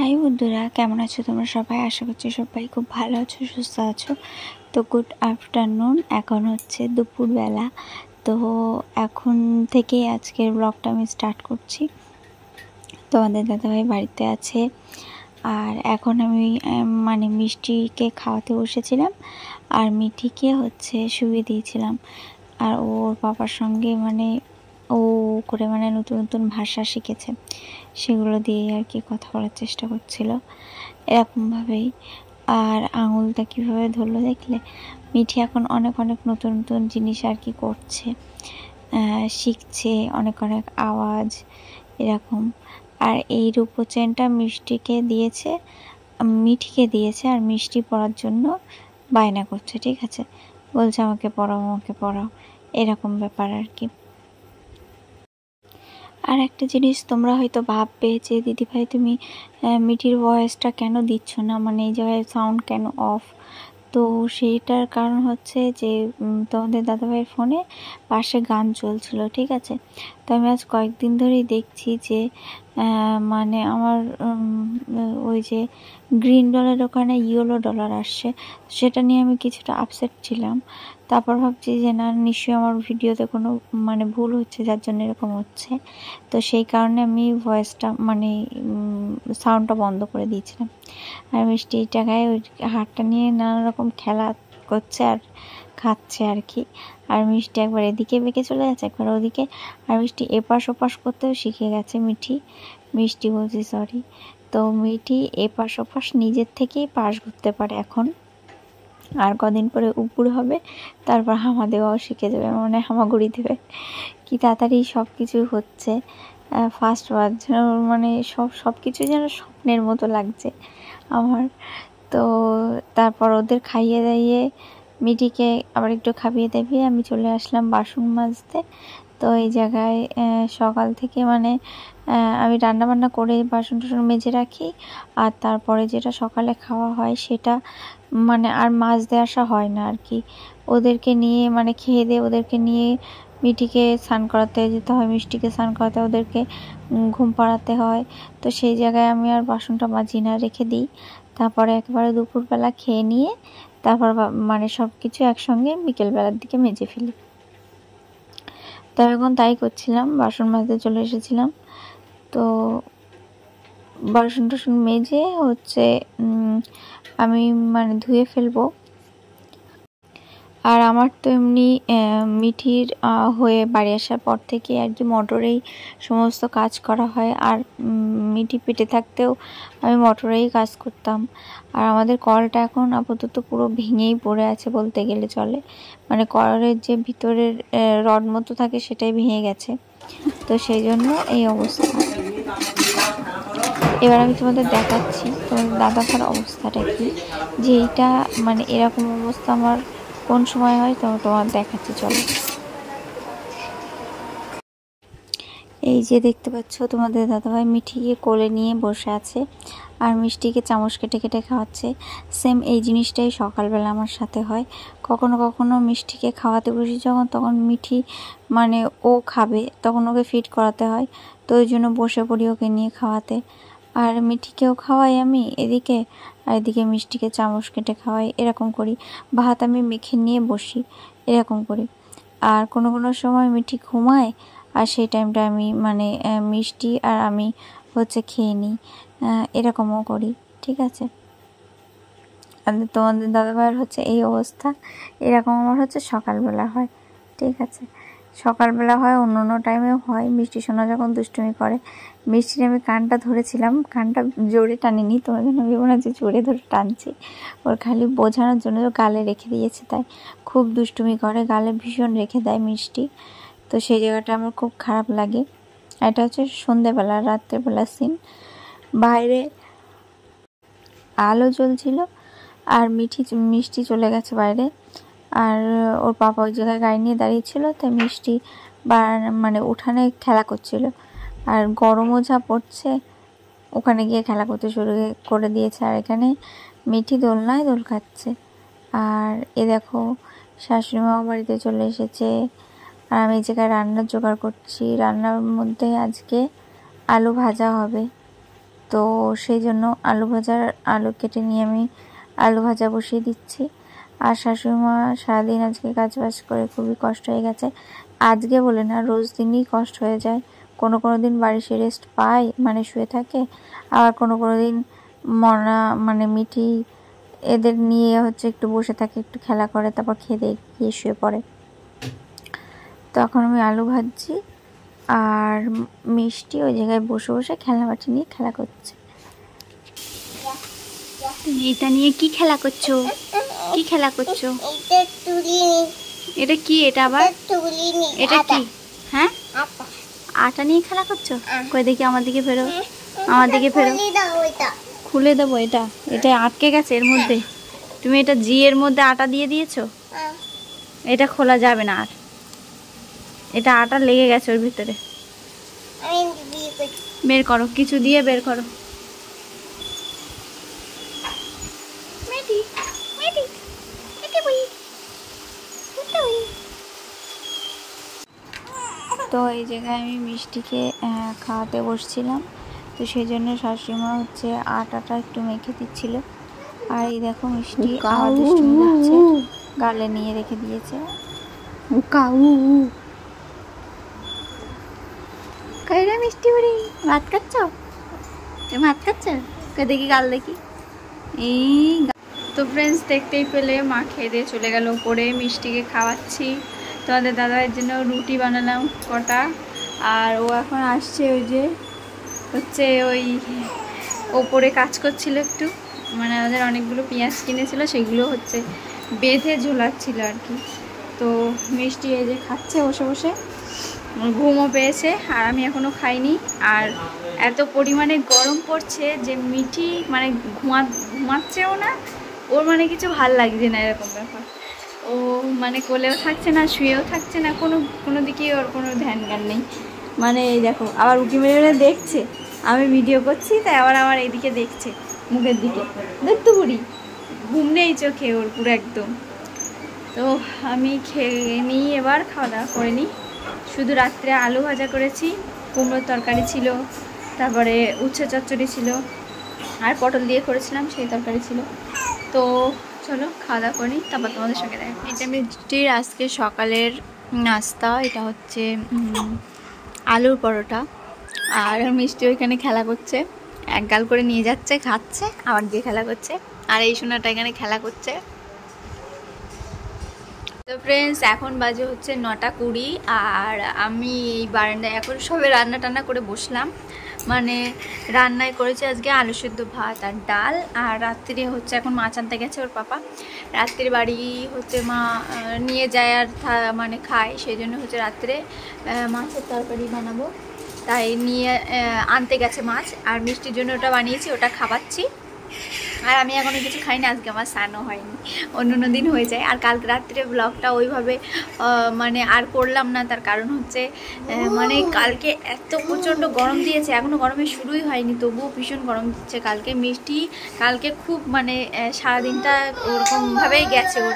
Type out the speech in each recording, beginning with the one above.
High বন্ধুরা, কেমন আছো তোমরা সবাই? আশা করছি সবাই খুব ভালো আছো, সুস্থ আছো। তো গুড আফটারনুন, এখন হচ্ছে দুপুরবেলা। তো এখন থেকে আজকের ব্লগটা আমি স্টার্ট করছি। তো আমাদের দাদাভাই বাড়িতে আছে, আর এখন আমি মিষ্টিকে খাওয়াতে বসেছিলাম, আর মিঠিকে হচ্ছে শুইয়ে দিয়েছিলাম। আর ওর বাবার সঙ্গে ও করে নতুন নতুন ভাষা শিখেছে, সেগুলো দিয়ে আর কি কথা বলার চেষ্টা করছিল এরকমভাবেই। আর আঙুলটা কীভাবে ধরলো দেখলে? মিঠি এখন অনেক অনেক নতুন নতুন জিনিস আর কি করছে, শিখছে অনেক অনেক আওয়াজ এরকম। আর এই রূপো চেনটা মিঠিকে দিয়েছে, আর মিষ্টি পড়ার জন্য বায়না করছে, ঠিক আছে, বলছে আমাকে পড়াও এরকম ব্যাপার আর কি। আর একটা জিনিস তোমরা হয়তো ভাববে যে দিদিভাই তুমি মিঠির ভয়েসটা কেন দিচ্ছ না, এই জায়গায় সাউন্ড কেন অফ? তো সেইটার কারণ হচ্ছে যে তোমাদের দাদাভাইয়ের ফোনে পাশে গান চলছিল, ঠিক আছে। তো আমি আজ কয়েকদিন ধরেই দেখছি যে আমার ওই যে গ্রিন ডলার ওখানে ইয়েলো ডলার আসছে, সেটা নিয়ে আমি কিছুটা আপসেট ছিলাম। তারপর ভাবছি যে না, নিশ্চয়ই আমার ভিডিওতে কোনো ভুল হচ্ছে, যার জন্য এরকম হচ্ছে। তো সেই কারণে আমি ভয়েসটা সাউন্ডটা বন্ধ করে দিয়েছিলাম। আর মিষ্টি এই জায়গায় ওই হাতটা নিয়ে নানা রকম খেলা করছে আর খাচ্ছে আর কি। আর মিষ্টি একবার এদিকে বেঁকে চলে যাচ্ছে, একবার ওদিকে। আর মিষ্টি এপাশ ওপাশ করতেও শিখে গেছে। মিষ্টি বলছি, সরি। তো মিঠি এপাশ ওপাশ নিজের থেকেই পাশ ঘুরতে পারে এখন। আর কদিন পরে উপর হবে, তারপর হামা দেওয়াও শিখে যাবে, হামাগুড়ি দেবে। কি তাড়াতাড়ি সব কিছু হচ্ছে, ফার্স্ট বার সব কিছু যেন স্বপ্নের মতো লাগছে আমার। তো তারপর ওদের খাইয়ে দাইয়ে মিঠিকে আবার একটু খাইয়ে দাইয়ে আমি চলে আসলাম বাসন মাজতে। তো এই জায়গায় সকাল থেকে আমি রান্নাবান্না করে বাসন টাসন মেজে রাখি, আর তারপরে যেটা সকালে খাওয়া হয় সেটা আর মাজতে আসা হয় না আর কি। ওদেরকে নিয়ে খেয়ে দিয়ে ওদেরকে নিয়ে মিঠিকে স্নান করাতে যেতে হয়, মিষ্টিকে স্নান করাতে, ওদেরকে ঘুম পাড়াতে হয়। তো সেই জায়গায় আমি আর বাসনটা মাজি না, রেখে দিই। তারপরে একেবারে দুপুরবেলা খেয়ে নিয়ে তারপর সব কিছু একসঙ্গে বিকেলবেলার দিকে মেজে ফেলি। তো এখন তাই করছিলাম, বাসন মাজতে চলে এসেছিলাম। তো বাসন টাসন মেজে হচ্ছে আমি ধুয়ে ফেলবো। আর আমার তো এমনি মিঠির হয়ে বাড়ি আসার পর থেকে আর কি মোটরেই সমস্ত কাজ করা হয়। আর মিঠি পেটে থাকতেও আমি মোটরেই কাজ করতাম। আর আমাদের কলটা এখন আপাতত পুরো ভেঙেই পড়ে আছে বলতে গেলে চলে, কলের যে ভিতরের রড মতো থাকে সেটাই ভেঙে গেছে। তো সেই জন্য এই অবস্থা। এবার আমি তোমাদের দেখাচ্ছি তোমাদের দাদাভাইয়ের অবস্থাটা কি, যে এইটা এরকম অবস্থা আমার কোন সময় হয় তোমার দেখাচ্ছি, চলো। এই যে দেখতে পাচ্ছ তোমাদের দাদাভাই মিঠিকে কোলে নিয়ে বসে আছে, আর মিষ্টিকে চামচ কেটে কেটে খাওয়াচ্ছে। সেম এই জিনিসটাই সকালবেলা আমার সাথে হয়। কখনো কখনো মিষ্টিকে খাওয়াতে বসি যখন, তখন মিঠি ও খাবে, তখন ওকে ফিড করাতে হয়। তো ওই জন্য বসে পড়ি ওকে নিয়ে খাওয়াতে। আর মিঠিকেও খাওয়াই আমি এদিকে, আর এদিকে মিষ্টিকে চামচ কেটে খাওয়াই, এরকম করি। ভাত আমি মেখে নিয়ে বসি, এরকম করি। আর কোনো কোনো সময় মিঠি ঘুমায়, আর সেই টাইমটা আমি মিষ্টি আর আমি হচ্ছে খেয়ে নিই, এরকমও করি, ঠিক আছে। আর তোমাদের দাদাভাইয়ের হচ্ছে এই অবস্থা। এরকম আমার হচ্ছে সকালবেলা হয়, ঠিক আছে। সকালবেলা হয়, অন্য অন্য টাইমেও হয়। মিষ্টি সোনা যখন দুষ্টুমি করে, মিষ্টির আমি কানটা ধরেছিলাম, কানটা জোরে টানিনি, তোমার জন্য ভেবো না যে জোরে ধরে টানছি, ওর খালি বোঝানোর জন্য গালে রেখে দিয়েছে। তাই খুব দুষ্টুমি করে, গালে ভীষণ রেখে দেয় মিষ্টি। তো সেই জায়গাটা আমার খুব খারাপ লাগে। এটা হচ্ছে সন্ধ্যেবেলা, রাত্রেবেলা সিন। বাইরে আলো জ্বলছিল, আর মিষ্টি চলে গেছে বাইরে, আর ওর পাপা ওই জায়গায় গাড়ি নিয়ে দাঁড়িয়েছিল। তাই মিষ্টি উঠানে খেলা করছিল, আর গরমও যা পড়ছে, ওখানে গিয়ে খেলা করতে শুরু করে দিয়েছে। আর এখানে মিঠি দোলনায় দোল খাচ্ছে। আর এ দেখো শাশুড়িমাও বাড়িতে চলে এসেছে, আর আমি এই জায়গায় রান্নার জোগাড় করছি। রান্নার মধ্যে আজকে আলু ভাজা হবে, তো সেই জন্য আলু কেটে নিয়ে আমি আলু ভাজা বসিয়ে দিচ্ছি। আর শাশুড়িমা সারাদিন আজকে কাজবাজ করে খুবই কষ্ট হয়ে গেছে। আজকে বলে না, রোজ দিনই কষ্ট হয়ে যায়। কোনো দিন বাড়ি সে রেস্ট পায়, মানে শুয়ে থাকে, আবার কোনো দিন মনা মানে মিঠি এদের নিয়ে হচ্ছে একটু বসে থাকে, একটু খেলা করে, তারপর খেতে গিয়ে শুয়ে পড়ে। তখন আমি আলু ভাজছি আর মিষ্টি ওই জায়গায় বসে বসে খেলনাবাটি নিয়ে খেলা করছে। এটা নিয়ে কি খেলা করছো? কি খেলা করছো? এটা কি? এটা আবার এটা কি? হ্যাঁ, আটা নিয়ে খেলা করছো? কই দেখি, আমার দিকে ফেরো, আমার দিকে ফেরো। খুলে দেবো এটা? এটা আটকে গেছে এর মধ্যে। তুমি এটা এর মধ্যে আটা দিয়ে দিয়েছো, এটা খোলা যাবে না আর। এটা আটা লেগে গেছে ওর ভিতরে। বের করো, কিছু দিয়ে বের করো। তো এই জায়গায় আমি মিষ্টিকে খাওয়াতে বসছিলাম, তো সেই জন্য শাশুড়িমা হচ্ছে আটাটা একটু মেখে দিচ্ছিল। আর এই দেখো মিষ্টি আবার দুষ্টুমি করছে, গালে নিয়ে রেখে দিয়েছে। কাইরা মিষ্টি বুড়ি ভাত খাচ্ছ? ভাত খাচ্ছ? দেখি গাল দেখি। এই তো ফ্রেন্ডস, দেখতেই পেলে মা খেয়ে দিয়ে চলে গেল উপরে। মিষ্টিকে খাওয়াচ্ছি। তোমাদের দাদার জন্য রুটি বানালাম কটা, আর ও এখন আসছে। ওই যে হচ্ছে ওই ওপরে কাজ করছিল একটু, মানে আমাদের অনেকগুলো পেঁয়াজ কিনেছিল, সেগুলো হচ্ছে বেঁধে ঝোলাচ্ছিল আর কি। তো মিষ্টি এই যে খাচ্ছে বসে বসে, ঘুমও পেয়েছে, আর আমি এখনও খাইনি। আর এত পরিমাণে গরম পড়ছে যে মিঠি মানে ঘুমাচ্ছেও না, ওর মানে কিছু ভাল লাগছে না, এরকম ব্যাপার। ও মানে কোলেও থাকছে না, শুয়েও থাকছে না, কোনো দিকেই ওর কোনো ধ্যান জ্ঞান নেই। মানে এই দেখো, আবার উঁকি মেরে মেরে দেখছে আমি ভিডিও করছি, তাই আবার আমার এইদিকে দেখছে, মুখের দিকে। দেখতো বুড়ি, ঘুম নেই চোখে ওর পুরো একদম। তো আমি খেয়ে নিই, এবার খাওয়া দাওয়া করে নিই। শুধু রাত্রে আলু ভাজা করেছি, কুমড়োর তরকারি ছিল, তারপরে উচ্ছে চচ্চড়ি ছিল, আর পটল দিয়ে করেছিলাম সেই তরকারি ছিল। তো চলো খাওয়া দাওয়া করি, তারপর তোমাদের সঙ্গে দেখা। এটা মিষ্টির আজকে সকালের নাস্তা। এটা হচ্ছে আলুর পরোটা। আর মিষ্টি ওইখানে খেলা করছে, এক গাল করে নিয়ে যাচ্ছে, খাচ্ছে, আবার দিয়ে খেলা করছে। আর এই সোনাটা এখানে খেলা করছে। তো ফ্রেন্ডস, এখন বাজে হচ্ছে 9:20, আর আমি এই বারান্দায় এখন সবে রান্না টান্না করে বসলাম। মানে রান্নায় করেছে আজকে আলু সেদ্ধ, ভাত আর ডাল। আর রাত্রে হচ্ছে এখন মাছ আনতে গেছে ওর পাপা, রাত্রির বাড়ি হচ্ছে মা নিয়ে যায় আর মানে খায়, সেই জন্য হচ্ছে রাত্রে মাছের তরকারি বানাবো, তাই নিয়ে আনতে গেছে মাছ। আর মিষ্টির জন্য ওটা বানিয়েছি, ওটা খাওয়াচ্ছি। আর আমি এখনও কিছু খাই না, আজকে আমার স্নানও হয়নি, অন্য দিন হয়ে যায়। আর কালকে রাত্রে ব্লগটা ওইভাবে মানে আর করলাম না, তার কারণ হচ্ছে মানে কালকে এত প্রচণ্ড গরম দিয়েছে, এখনও গরমে শুরুই হয়নি, তবুও ভীষণ গরম দিচ্ছে। কালকে মিষ্টি কালকে খুব মানে সারাদিনটা ওরকমভাবেই গেছে ওর।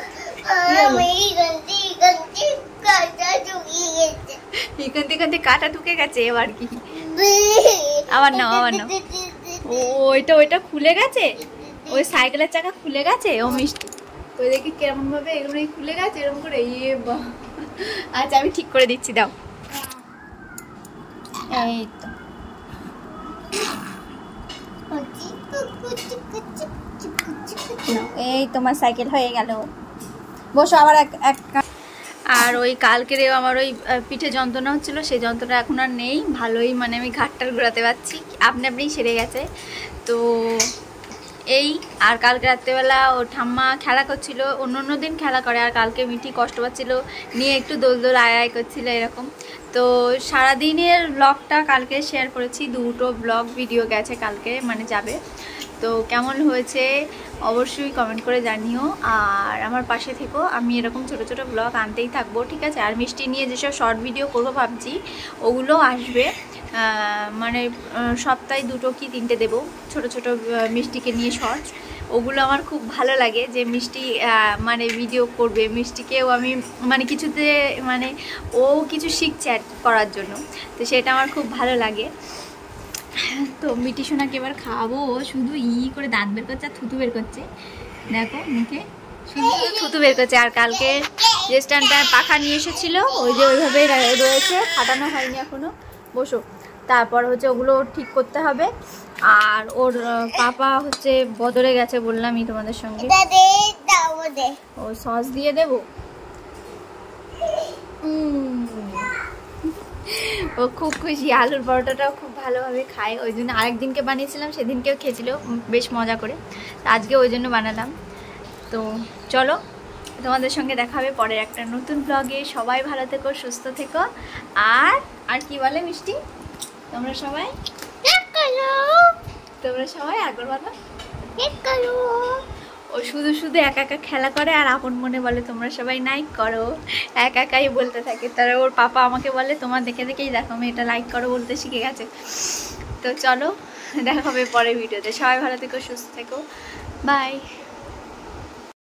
এখান কাটা ঢুকে গেছে, এবার কি আবার নাও, আবার নাও। ওইটা খুলে গেছে, ওই সাইকেলের চাকা খুলে গেছে। ও মিষ্টি ওই দেখি কেমন ভাবে এগুলো খুলে গেছে এরকম করে। আচ্ছা আমি ঠিক করে দিচ্ছি, দাও। এই তো এই তোমার সাইকেল হয়ে গেল, বসো আবার এক। আর ওই কালকের আমার ওই পিঠে যন্ত্রণা হচ্ছিলো, সেই যন্ত্রণা এখন আর নেই, ভালোই মানে আমি ঘাটটার ঘোরাতে পারছি, আপনিই সেরে গেছে। তো এই আর কালকে রাত্রেবেলা ও ঠাম্মা খেলা করছিল, অন্য দিন খেলা করে, আর কালকে মিঠি কষ্ট পাচ্ছিল নিয়ে একটু দোল আয় করছিল এরকম। তো সারাদিনের ব্লগটা কালকে শেয়ার করেছি, 2টো ব্লগ ভিডিও গেছে কালকে, মানে যাবে। তো কেমন হয়েছে অবশ্যই কমেন্ট করে জানিও, আর আমার পাশে থেকো, আমি এরকম ছোট ছোট ব্লগ আনতেই থাকবো, ঠিক আছে। আর মিষ্টি নিয়ে যেসব শর্ট ভিডিও করবো ভাবছি, ওগুলো আসবে, মানে সপ্তাহে 2টো কি 3টে দেবো, ছোট ছোট মিষ্টিকে নিয়ে শর্টস। ওগুলো আমার খুব ভালো লাগে, যে মিষ্টি মানে ভিডিও করবে, মিষ্টিকেও আমি মানে কিছুতে মানে ও কিছু শিখছে করার জন্য, তো সেটা আমার খুব ভালো লাগে। তো মিটি সোনাকে এবার খাওয়াবো। ও শুধু করে দাঁত বের করছে আর থুতু বের করছে, দেখো মুখে শুধু থুতু বের করছে। আর কালকে যে স্ট্যান্ডটার পাখা নিয়ে এসেছিল ওই যে ওইভাবেই রয়েছে, ফাটানো হয়নি এখনো। বসো। তারপর হচ্ছে ওগুলো ঠিক করতে হবে। আর ওর পাপা হচ্ছে বদরে গেছে বললামই তোমাদের সঙ্গে। ও সস দিয়ে দেবো। ও খুব খুশি, আলুর পরোটাটাও খুব ভালোভাবে খায়, ওই জন্য আরেকদিনকে বানিয়েছিলাম, সেদিনকেও খেয়েছিল বেশ মজা করে, আজকে ওই জন্য বানালাম। তো চলো তোমাদের সঙ্গে দেখা হবে পরের একটা নতুন ব্লগে। সবাই ভালো থেকো, সুস্থ থেকো। আর কি বলে মিষ্টি, তোমরা সবাই আগর বলো। ও শুধু শুধু একা একা খেলা করে আর আপন মনে বলে তোমরা সবাই লাইক করো, একা একাই বলতে থাকে। তারা ওর পাপা আমাকে বলে তোমার দেখে দেখেই দেখো মেয়েটা লাইক করো বলতে শিখে গেছে। তো চলো দেখা হবে পরের ভিডিওতে। সবাই ভালো থেকো, সুস্থ থেকো, বাই।